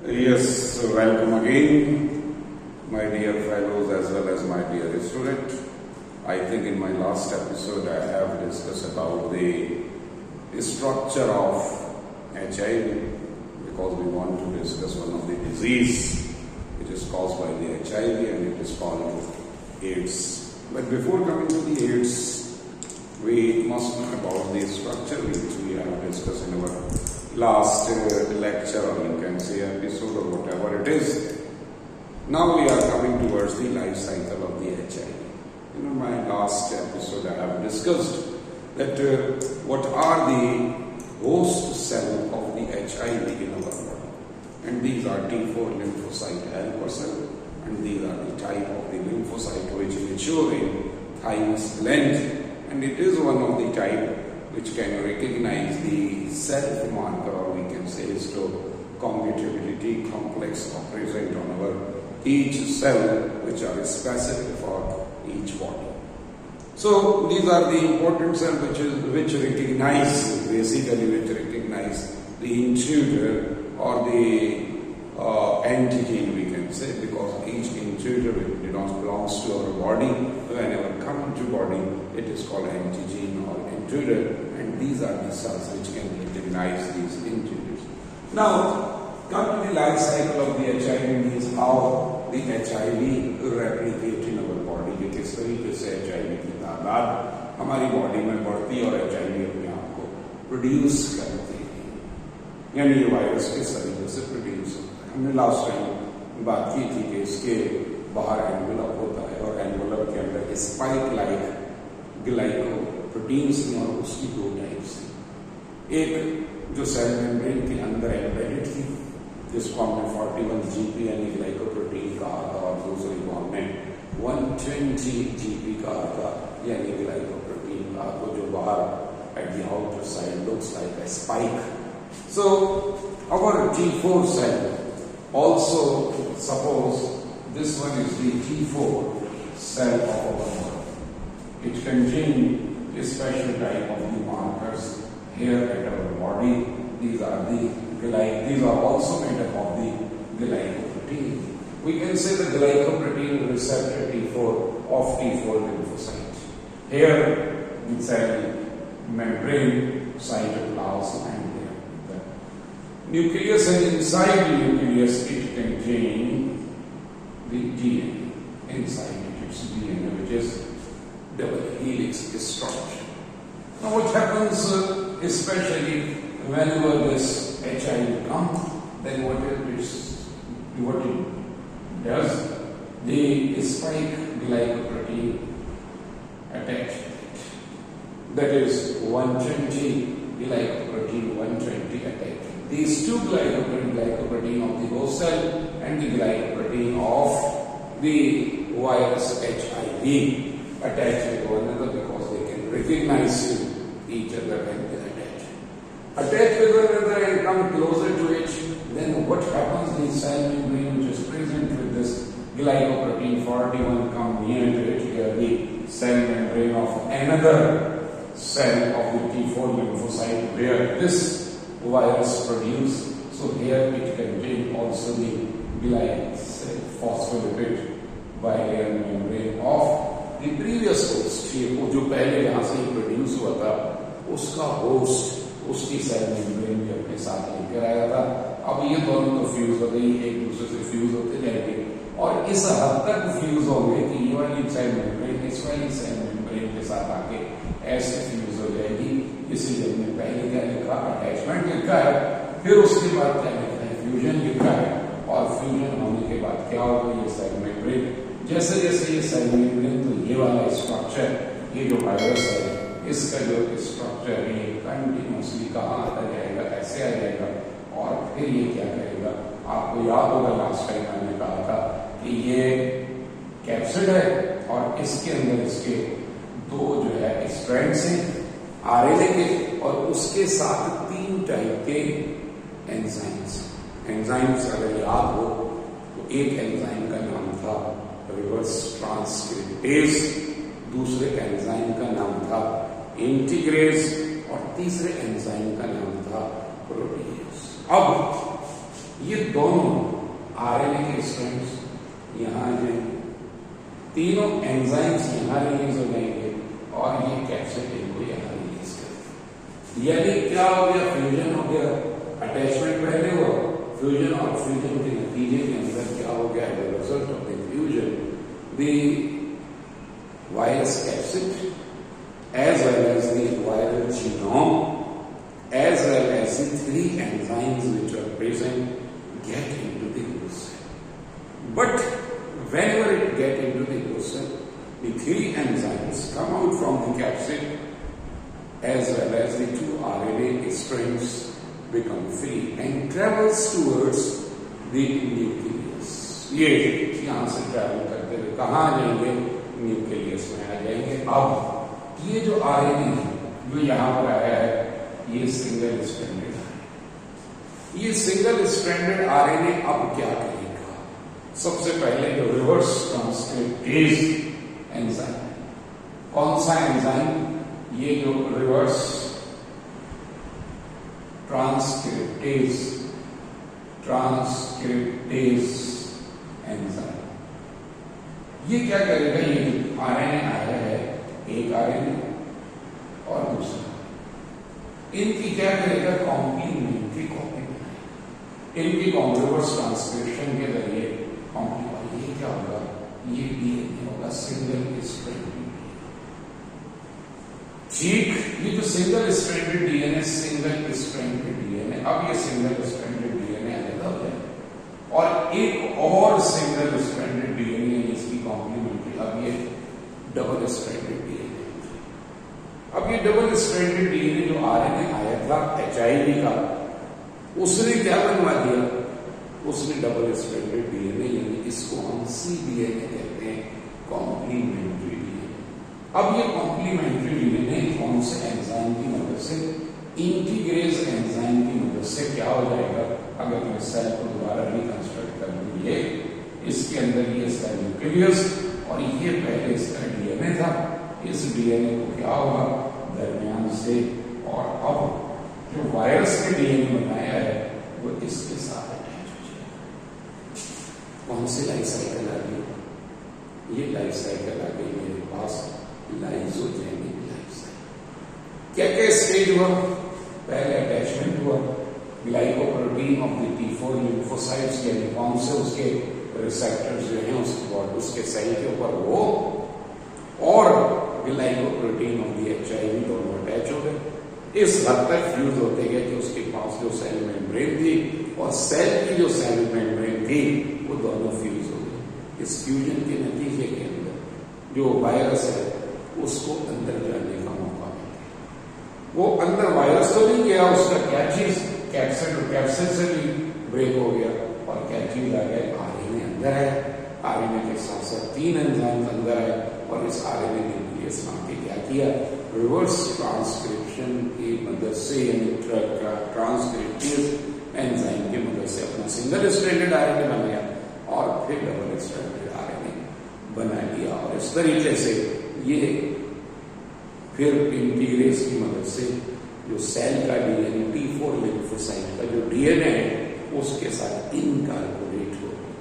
Yes, welcome again, my dear fellows as well as my dear student. I think in my last episode I have discussed about the structure of HIV because we want to discuss one of the disease which is caused by the HIV and it is called AIDS. But before coming to the AIDS, we must know about the structure which we have discussed in our last lecture, or you can say episode, or whatever it is. Now we are coming towards the life cycle of the HIV. In my last episode I have discussed that what are the host cells of the HIV in our body, and these are T4 lymphocyte helper cell, and these are the type of the lymphocyte which mature in thymus gland, and it is one of the type which can recognize the self marker, or we can say histocompatibility complex present on our each cell, which are specific for each body. So these are the important cells which recognize the intruder or the antigen, we can say, because each intruder belongs to our body. Whenever come into body, it is called antigen or intruder, and these are the cells which can recognize these intruders. Now, come to the life cycle of the HIV, means how the HIV replicate in our body, कि किस तरीके से HIV की तादाद हमारी body में बढ़ती है और HIV अपने आप को प्रोड्यूस करती है, यानी ये वायरस किस तरीके से प्रोड्यूस होता है. हमने लास्ट टाइम बात की थी कि इसके बाहर एनवेलप होता है और एनवेलप के अंदर स्पाइक लाइक ग्लाइकोप्रोटीन्स हैं और उसकी दो टाइप्स हैं. एक जो सेल मेम्ब्रेन के अंदर एम्बेडेड थी जिसको हमने 41 GP यानी ग्लाइकोप्रोटीन कहा था, और दूसरी को हमने 120 GP कहा था यानी ग्लाइकोप्रोटीन कहा, तो जो बाहर at the outer side looks like a spike. So our T4 cell also, suppose this one is the T4 cell of our body. It contains a special type of the markers here at our body. These are also made up of the glycoprotein. We can say the glycoprotein receptor T4 of T4 lymphocyte. Here the cell membrane, cytoplasm, and the nucleus, and inside the nucleus it contains the DNA. Inside it is DNA, which is double helix structure. Now what happens, especially whenever this HIV comes, then what it does, the spike glycoprotein attach to it. That is 120 glycoprotein, 120 attach. These two glycoprotein of the host cell and the glycoprotein of the virus HIV attach with one another because they can recognize each other and they attach with one another and come closer to it. Then what happens? The cell membrane which is present with this glycoprotein 41 come near to it. Here the cell membrane of another cell of the T4 lymphocyte where this virus produced. So here it contains also the glycophospholipid bilayer membrane of the previous host, जो पहले यहाँ से produce हुआ था, उसका host उसकी cell membrane भी अपने साथ लेकर आया था. अब ये दोनों तो फ्यूज हो गई, एक दूसरे से फ्यूज होते जाएंगे और इस हद तक फ्यूज होंगे कि ये वाली सेल मेम्ब्रेन इस वाली सेल मेम्ब्रेन के साथ आके ऐसे फ्यूज हो जाएगी. इसीलिए हमने पहले क्या लिखा, अटैचमेंट लिखा है, फिर उसके बाद क्या लिखा है, फ्यूजन लिखा है, और फ्यूजन होने के बाद क्या होगा, ये सेल मेम्ब्रेन जैसे जैसे ये सेल मेम्ब्रेन, तो ये वाला स्ट्रक्चर, ये जो वायरस है इसका जो स्ट्रक्चर है ये कंटिन्यूसली कहाँ आता जाएगा, ऐसे आ जाएगा, और फिर ये क्या करेगा. आपको याद होगा लास्ट टाइम मैंने कहा था कि ये कैप्सिड है और इसके अंदर इसके दो जो है स्ट्रैंड्स हैं RNA के, और उसके साथ 3 टाइप के एंजाइम्स अगर याद हो तो एक एंजाइम का नाम था रिवर्स ट्रांसक्रिप्टेज, दूसरे एंजाइम का नाम था इंटीग्रेज, और तीसरे एंजाइम का नाम था प्रोटीएज. अब ये दोनों आरएनए के स्ट्रैंड्स यहां आ जाएंगे, तीनों एंजाइम्स यहां रिलीज हो जाएंगे और ये कैप्सिड इनको यहां रिलीज करेंगे। यानी क्या हो गया, फ्यूजन हो गया, अटैचमेंट पहले हुआ, फ्यूजन और फ्यूजन के नतीजे के अंदर क्या हो गया, as a result of the fusion the virus capsid as well as the viral genome as well as the three enzymes which are present get into the cell. But whenever it get into the cell, the three enzymes come out from the capsid as well as the two RNA strands become free and travels towards the nucleus. ये यहाँ से travel करते हुए कहाँ जाएंगे, nucleus में आ जाएंगे। अब ये जो आरएनए है जो यहां पर आया है, ये सिंगल स्ट्रैंडेड है। ये सिंगल स्ट्रैंडेड आरएनए अब क्या करेगा, सबसे पहले जो रिवर्स ट्रांसक्रिप्टेज एंजाइम, कौन सा एंजाइम, ये जो रिवर्स ट्रांसक्रिप्टेज एंजाइम, ये क्या करेगा, ये आरएनए आया है, एक आरएनए और दूसरा, इनकी क्या करेगा, कॉम्प्लीमेंट्री कॉपी बनाएगा, इनकी रिवर्स ट्रांसक्रिप्शन के जरिए कॉम्प्लीमेंट, ये क्या होगा, ये डीएनए होगा सिंगल स्ट्रैंडेड। ठीक, ये जो सिंगल स्ट्रैंडेड डीएनए, अब ये सिंगल स्ट्रैंडेड डीएनए अलग हो जाए और एक और सिंगल स्ट्रैंडेड डीएनए इसकी कॉम्प्लीमेंट्री, अब ये डबल स्ट्रैंडेड डीएनए। अब ये डबल स्ट्रैंडेड डीएनए जो आरएनए आया था एचआईवी का, उसने क्या बनवा दिया, उसने डबल स्ट्रैंडेड डीएनए, यानी इसको हम सीडीएनए कहते हैं, कॉम्प्लीमेंट्री डीएनए। अब ये कॉम्प्लीमेंट्री डीएनए कौन से एंजाइम की मदद से, इंटीग्रेज एंजाइम की मदद से क्या हो जाएगा, अगर मैं सेल को दोबारा रिकंस्ट्रक्ट कर दूं, ये इसके अंदर ये सेल न्यूक्लियस और ये पहले इसका डीएनए था, इस डीएनए को क्या हुआ दरमियान से, और अब जो वायरस ने डीएनए बनाया है वो इसके साथ अटैच हो जाएगा। कौन सी लाइफ साइकिल आ गई, ये लाइफ साइकिल आ गई मेरे पास, लाइसोजेनिक लाइफ साइकिल। क्या क्या स्टेज हुआ, पहले अटैचमेंट हुआ, glycoprotein of the T4 lymphocytes, यानी कौन से उसके रिसेप्टर्स जो हैं उसके सेल के ऊपर वो, और ग्लाइकोप्रोटीन ऑफ द HIV दोनों अटैच हो गए। इस हद तक फ्यूज होते गए कि उसके पास जो सेल मेम्ब्रेन थी और सेल की जो सेल मेम्ब्रेन थी वो दोनों फ्यूज हो गए। इस फ्यूजन के नतीजे के अंदर जो वायरस है उसको अंदर जाने का मौका मिला। वो अंदर वायरस तो नहीं गया, उसका क्या चीज, कैप्सिड से भी ब्रेक हो गया और क्या चीज आ गया, आरएनए अंदर है, आरएनए के साथ साथ तीन एंजाइम अंदर है और इस आरएनए न्यूक्लियस ने क्या किया, रिवर्स ट्रांसक्रिप्शन की मदद से, यानी ट्रांसक्रिप्टेज एंजाइम की मदद से अपना सिंगल स्ट्रैंडेड आरएनए बनाया और फिर डबल स्ट्रैंडेड आरएनए बना लिया। और इस तरीके से ये फिर इंटीग्रेज की मदद से जो सेल का डीएनए T4 लिम्फोसाइट का जो डीएनए है उसके साथ इनकॉर्पोरेट हो गया।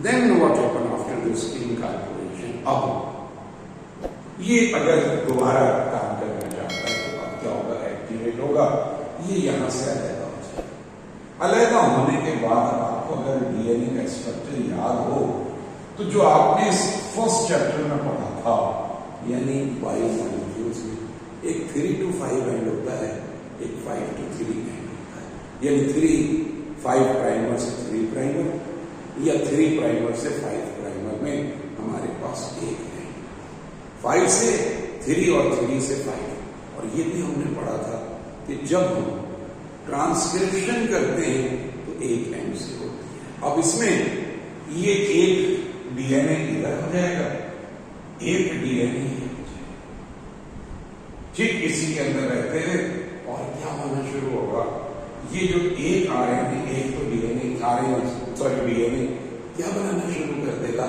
Then what happen after this incorporation, अब ये अगर दोबारा काम करना चाहता है तो अब क्या होगा, एक्टिवेट होगा, ये यहां से अलग हो जाएगा। अलग होने के बाद आपको अगर डीएनए का स्ट्रक्चर याद हो तो जो आपने फर्स्ट चैप्टर में पढ़ा था, यानी बायोमॉलिक्यूल्स में एक 3 to 5 एंड होता है, एक 5 to 3 एंड होता है, यानी 5 प्राइमर से 3 प्राइमर या 3 प्राइमर से 5 प्राइमर में हमारे पास एक है, 5 से 3 और 3 से 5। और ये भी हमने पढ़ा था कि जब हम ट्रांसक्रिप्शन करते हैं तो एक एंड से होती है। अब इसमें ये एक डीएनए इधर हो जाएगा, एक डीएनए ठीक इसी के अंदर रहते हैं और क्या होना शुरू होगा, ये जो एक आरएनए, एक तो डीएनए, डीएनए क्या बनाना शुरू कर देगा,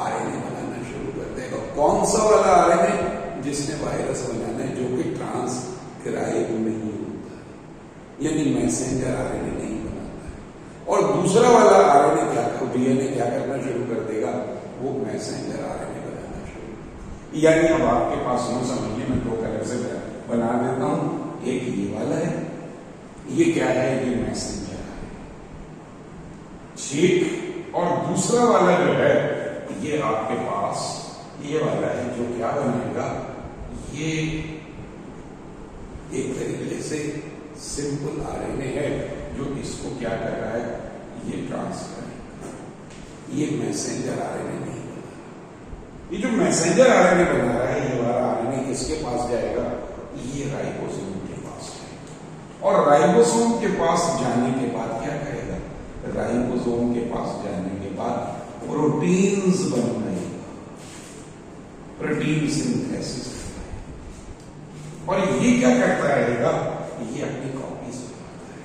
आरएनए बनाना शुरू कर देगा। कौन सा वाला आरएनए, जिसने वायरस बनाना है, जो कि ट्रांसक्राइब नहीं होता है, यानी मैसेंजर आरएनए नहीं बनाता है, दूसरा वाला आरएनए क्या डीएनए क्या करना शुरू कर देगा, वो मैसेंजर आरएनए बनाना शुरू। यानी अब आपके पास यूं समझिए, मैं दो कलर से बना देता हूं, एक ये वाला है, ये क्या है, ये मैसेंजर है, ठीक। और दूसरा वाला जो है ये आपके पास ये वाला है, जो क्या बनेगा, ये एक तरीके से सिंपल आरएनए है जो इसको क्या कर रहा है, ये ट्रांसफर। ये मैसेंजर आरएनए नहीं बना रहा। ये जो मैसेंजर आरएनए बना रहा है, ये वाला आरएनए किसके पास जाएगा, ये राइबोसोम के पास जाएगा। और राइबोसोम के पास जाने के बाद क्या करेगा, राइबोसोम के पास जाने के बाद प्रोटीन्स बन रहेगा, प्रोटीन सिंथेसिस। और ये क्या करता रहेगा, ये अपनी कॉपीज बनाता है,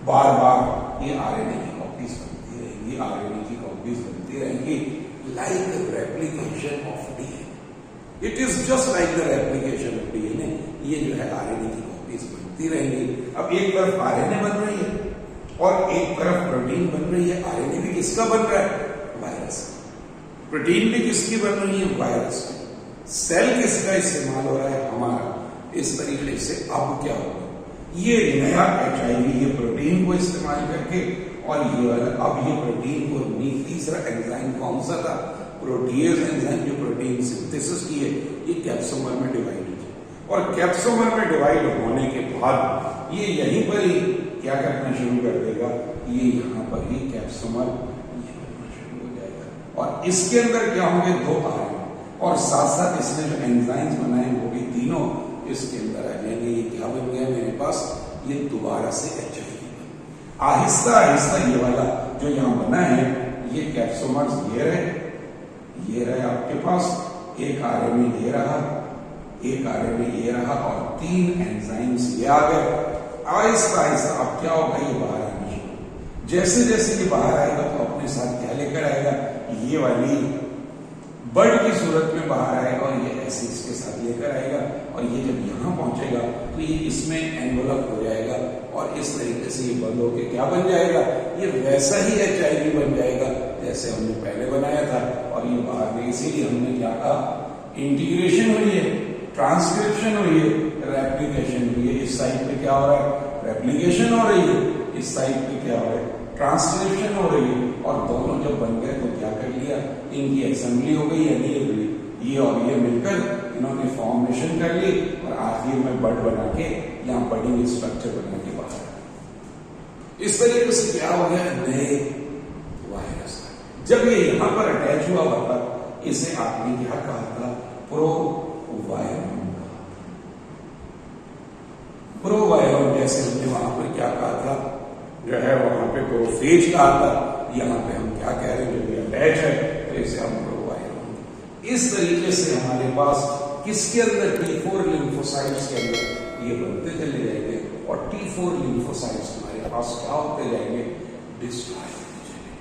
बार बार ये आरएनए की कॉपीज बनती रहेंगी, आरएनए की कॉपीज बनती रहेंगी, like the replication of DNA. It is just like the replication of DNA. ये जो है आरएनए की कॉपीज बनती रहेंगी। अब एक तरफ आरएनए बन रही है और एक तरफ प्रोटीन बन रही है। आरएनए भी किसका बन रहा है, वायरस। प्रोटीन भी किसकी बन रही है, वायरस। सेल किसका इस्तेमाल हो रहा है, हमारा। इस तरीके से अब क्या होगा, ये नया HIV ये प्रोटीन को इस्तेमाल करके, और ये वाला अब ये प्रोटीन को तीसरा एंजाइम कौन सा था, प्रोटीएज एंजाइम, जो प्रोटीन सिंथेसिस की है, ये कैप्सोमर में डिवाइड हो। और कैप्सोमर में डिवाइड होने के बाद ये यहीं पर ही क्या करना शुरू कर देगा, ये यहाँ पर ही कैप्सोमर ये बनना शुरू हो जाएगा। और इसके अंदर क्या होंगे, दो आरएनए, और साथ साथ इसने जो एंजाइम्स बनाए वो भी तीनों इसके अंदर आ जाएंगे। ये क्या बन गया मेरे पास, ये दोबारा से HIV बन। आहिस्ता आहिस्ता ये वाला जो यहां बना है, ये कैप्सोमर्स ये रहे आपके पास, एक आरएनए ये रहा, एक आरएनए ये रहा, और 3 एंजाइम्स ये आ गए। आहिस्ता आहिस्ता अब क्या होगा, ये बाहर आने शुरू। जैसे जैसे ये बाहर आएगा तो अपने साथ क्या लेकर आएगा, ये वाली बर्ड की सूरत में बाहर आएगा, और ये ऐसे इसके साथ लेकर आएगा। और ये जब यहां पहुंचेगा तो ये इसमें एनवलप हो जाएगा, और इस तरीके से ये बंद होकर क्या बन जाएगा, ये वैसा ही HIV बन जाएगा जैसे हमने पहले बनाया था। और ये बाहर में, इसीलिए हमने क्या कहा, इंटीग्रेशन हुई है, ट्रांसक्रिप्शन हुई है, रेप्लिकेशन हुई है। इस साइड पे क्या हो रहा है, रेप्लिकेशन हो रही है, इस साइड पे क्या हो रहा है, ट्रांसलेशन हो रही है। और दोनों जब बन गए तो क्या कर लिया, इनकी असेंबली हो गई, यानी ये और ये मिलकर इन्होंने फॉर्मेशन कर ली, और आखिर में बर्ड बना के यहाँ बडिंग स्ट्रक्चर बना के बाहर। इस तरीके से क्या हो गया, नए वायरस। जब ये यहां पर अटैच हुआ था, इसे आपने क्या कहा था, प्रोवायरम। प्रोवायरम, जैसे हमने वहां पर क्या कहा था, जो है वहां पे प्रोफेज कहा था, यहां पे हम क्या कह रहे हैं, जो अटैच है तो इसे हम प्रोवायरम। इस तरीके से हमारे पास किसके अंदर, T4 लिम्फोसाइट्स के अंदर ये बनते चले जाएंगे, और T4 लिम्फोसाइट्स हमारे पास क्या होते जाएंगे, डिस्ट्रॉय होते चलेंगे।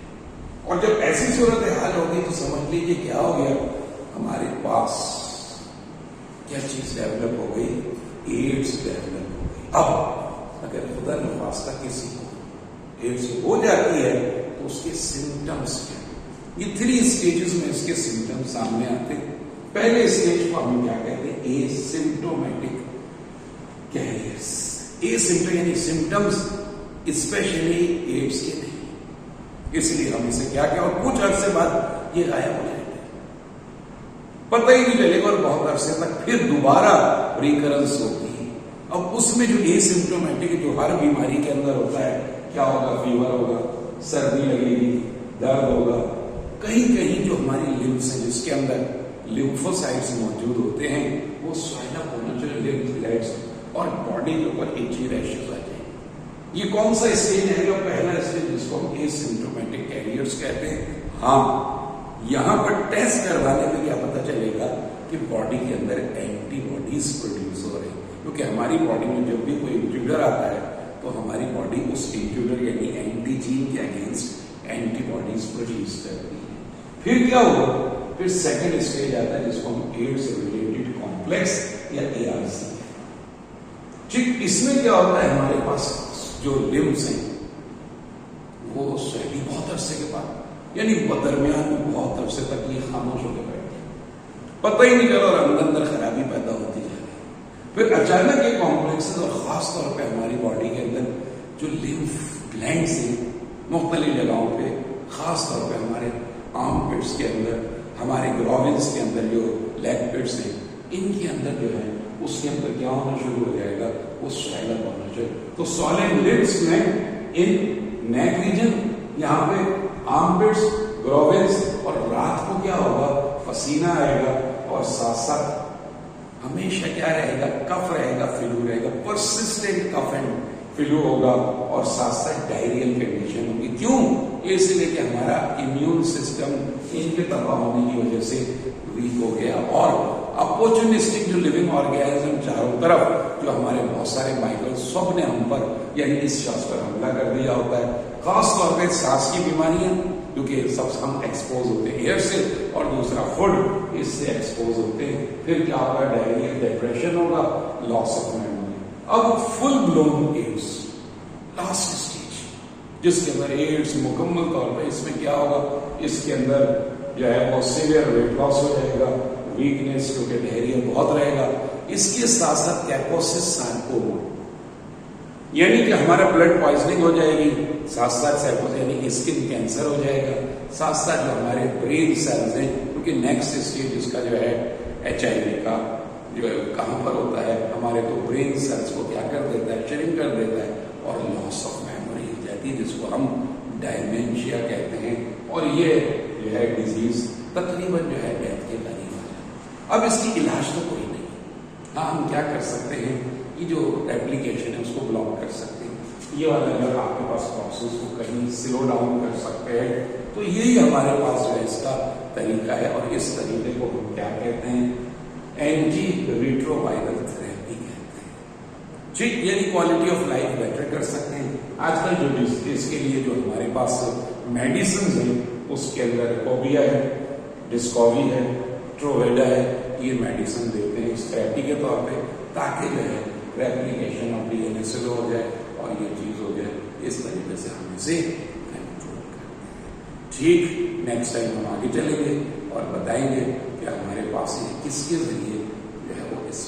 और जब ऐसी सूरत हाल होगी तो समझ लीजिए क्या हो गया, हमारे पास क्या चीज डेवलप हो गई, एड्स डेवलप हो गई। अब अगर खुदा न खास्ता किसी को एड्स हो जाती है तो उसके सिम्टम्स क्या, ये 3 स्टेजेस में इसके सिम्टम्स सामने आते हैं। पहले स्टेज को हम क्या कहते हैं, एसिम्प्टोमेटिक कैरियर्स। एसिम्प्टोम यानी सिम्टम्स स्पेशली एड्स के नहीं, इसलिए हम इसे क्या क्या, और कुछ अरसे बाद ये गायब हो जाएंगे, पता ही नहीं चलेगा, और बहुत अरसे तक फिर दोबारा रिकरेंस होती है। अब उसमें जो एसिम्प्टोमेटिक, जो हर बीमारी के अंदर होता है, क्या होगा, फीवर होगा, सर्दी लगेगी, दर्द होगा, कहीं कहीं जो हमारी लिम्फ्स हैं जिसके अंदर लिम्फोसाइट्स मौजूद होते हैं, वो स्वेल अप होना चाहिए, लिम्फ ग्लैंड्स, और बॉडी के ऊपर इची रैशेस आ जाएंगे। ये कौन सा स्टेज है, पहला स्टेज, जिसको हम एसिम्प्टोमेटिक कैरियर्स कहते हैं। हाँ, यहां पर टेस्ट करवाने में क्या पता चलेगा कि बॉडी के अंदर एंटीबॉडीज प्रोड्यूस हो रही है, क्योंकि हमारी बॉडी में जब भी कोई इंट्रूडर आता है तो हमारी बॉडी उस इंट्रूडर यानी एंटीजीन के अगेंस्ट एंटीबॉडीज प्रोड्यूस करती है। फिर क्या होगा, फिर सेकंड स्टेज आता है जिसको हम एड्स रिलेटेड कॉम्प्लेक्स या ARC। ठीक, इसमें क्या होता है, हमारे पास जो लिम्फ्स हैं वो सहली बहुत अरसे के बाद, यानी दरमियान में बहुत अरसे तक ये खामोश होकर बैठे, पता ही नहीं चला और अंदर अंदर खराबी पैदा होती जा रही। फिर अचानक ये कॉम्प्लेक्सेस और खास तौर पे हमारी बॉडी के अंदर जो लिम्फ ग्लैंड्स हैं मुख्तलिफ जगहों पे, खास तौर पे हमारे आर्म पिट्स के अंदर, हमारे ग्रोविल्स के अंदर, जो लेग पिट्स हैं, इनके अंदर जो है उसके अंदर क्या होना शुरू हो जाएगा, वो स्वैल अप होना चाहिए। तो सॉलिड लिम्फ्स में इन नेक रीजन, यहाँ पे आर्मपिट्स, ग्रोविल्स, और रात को क्या होगा, पसीना आएगा और साथ साथ हमेशा क्या रहेगा, कफ रहेगा, फ्लू रहेगा, परसिस्टेंट कफ एंड फ्लू होगा, और साथ साथ डायरियल कंडीशन होगी। क्यों? इसलिए कि हमारा इम्यून सिस्टम इनके तबाह होने की वजह से वीक हो गया, और अपॉर्चुनिस्टिक जो लिविंग ऑर्गेनिज्म चारों तरफ, जो हमारे बहुत सारे माइक्रो, सब ने हम पर यानी इस शख्स पर हमला कर दिया होता है। खास तौर पे सांस की बीमारियां, क्योंकि सब हम एक्सपोज होते हैं एयर से, और दूसरा फूड, इससे एक्सपोज होते हैं। फिर क्या होगा, डायरिया, डिप्रेशन होगा, लॉस ऑफ मेमोरी। अब full blown AIDS, last stage, जिसके अंदर एड्स मुकम्मल तौर पर, इसमें क्या होगा, इसके अंदर जो है वो सीवियर वेट लॉस हो जाएगा, वीकनेस, क्योंकि डायरिया बहुत रहेगा। इसके साथ साथ कैपोसिस सार्कोमा, यानी कि हमारा ब्लड पॉइजनिंग हो जाएगी, साथ साथ सार्कोमा यानी स्किन कैंसर हो जाएगा, साथ साथ जो हमारे ब्रेन सेल्स हैं, क्योंकि नेक्स्ट स्टेज इसका जो है HIV का जो है कहाँ पर होता है, हमारे तो ब्रेन सेल्स को क्या कर देता है, श्रिंक कर देता है, और लॉस ऑफ मेमोरी हो जाती है, जिसको हम डायमेंशिया कहते हैं। और ये जो है डिजीज तकरीबन जो है डेथ के करीब आ जाए। अब इसकी इलाज तो कोई नहीं। हाँ, हम क्या कर सकते हैं, ये जो एप्लीकेशन है उसको ब्लॉक कर सकते हैं, ये वाला अगर आपके पास प्रोसेस को कहीं स्लो डाउन कर सकते हैं, तो यही हमारे पास जो है इसका तरीका है। और इस तरीके को हम क्या कहते हैं, एंटी रिट्रोवायरल थेरेपी कहते हैं। ठीक, यानी क्वालिटी ऑफ लाइफ बेटर कर सकते हैं। आजकल जो इसके लिए जो हमारे पास मेडिसिन है, उसके अंदर कोबिया है, डिस्कॉवी है, ट्रोवेडा है, ये मेडिसिन देते हैं इस थेरेपी के तौर पे, ताकि जो है रेप्लिकेशन ऑफ DNA स्लो हो जाए और ये चीज हो जाए। इस तरीके से हम इसे कंट्रोल करते हैं। ठीक, नेक्स्ट टाइम हम आगे चलेंगे और बताएंगे कि हमारे पास ये किसके जरिए जो है वो इस